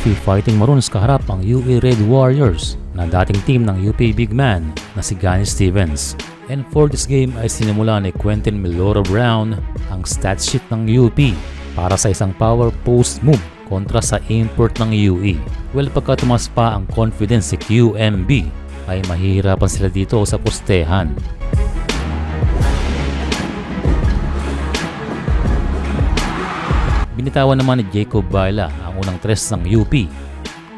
UP Fighting Maroons kaharap ang UE Red Warriors na dating team ng UP big man na si Gani Stevens. And for this game ay sinimula ni Quentin Miloro Brown ang stat sheet ng UP para sa isang power post move kontra sa import ng UE. Well, pagka tumas pa ang confidence si QMB ay mahihirapan sila dito sa postehan. Binitawan naman ni Jacob Baila ang unang tres ng UP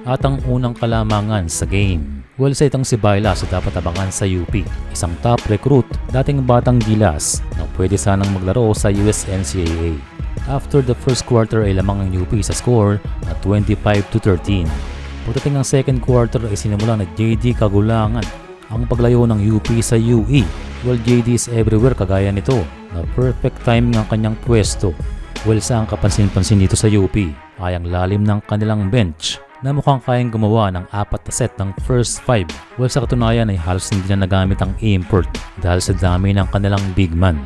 at ang unang kalamangan sa game. Well, sa itong si Baila sa dapat abangan sa UP. Isang top recruit, dating batang gilas na pwede sanang maglaro sa USNCAA. After the first quarter ay lamang ang UP sa score na 25-13. Pagdating ng second quarter ay sinimula na JD Kagulangan ang paglayo ng UP sa UE. Well, JD is everywhere kagaya nito na perfect timing ang kanyang pwesto. Well, sa ang kapansin-pansin dito sa UP ay ang lalim ng kanilang bench na mukhang kayang gumawa ng 4 na set ng first 5. Well, sa katunayan ay halos hindi na nagamit ang import dahil sa dami ng kanilang big man.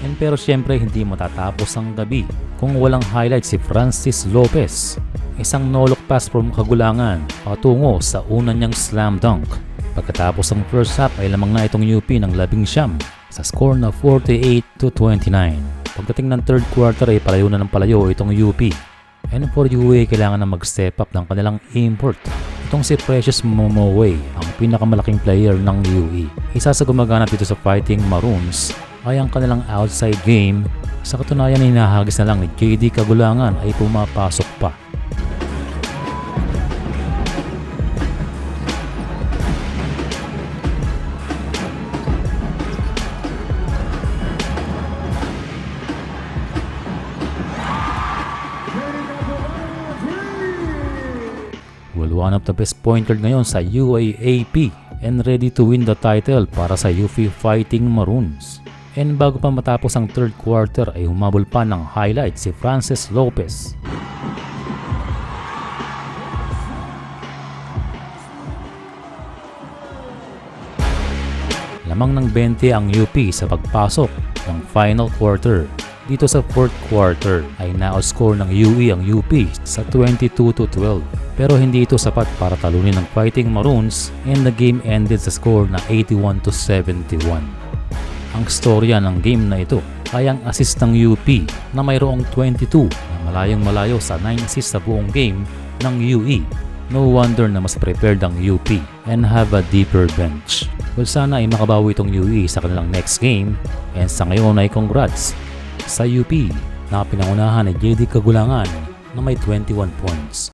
And pero syempre hindi matatapos ang gabi kung walang highlight si Francis Lopez. Isang no-look pass from Kagulangan patungo sa una niyang slam dunk. Pagkatapos ng first half ay lamang na itong UP ng 19 sa score na 48-29. Pagdating ng third quarter ay palayo na ng palayo itong UP. And for UA kailangan na mag-step up ng kanilang import. Itong si Precious Momowe ang pinakamalaking player ng UE. Isa sa gumaganap dito sa Fighting Maroons ay ang kanilang outside game. Sa katunayan ay hinahagis na lang ni JD Kagulangan ay pumapasok pa. Well, one of the best pointer ngayon sa UAAP and ready to win the title para sa UP Fighting Maroons. And bago pa matapos ang third quarter ay humabol pa ng highlight si Francis Lopez. Lamang ng 20 ang UP sa pagpasok ng final quarter. Dito sa fourth quarter ay na-outscore ng UE ang UP sa 22-12. Pero hindi ito sapat para talunin ng Fighting Maroons and the game ended sa score na 81-71. Ang storya ng game na ito ay ang assist ng UP na mayroong 22 na malayong malayo sa 9 assists sa buong game ng UE. No wonder na mas prepared ang UP and have a deeper bench. Well, sana ay makabawi itong UE sa kanilang next game and sa ngayon ay congrats sa UP na pinangunahan ni JD Kagulangan na may 21 points.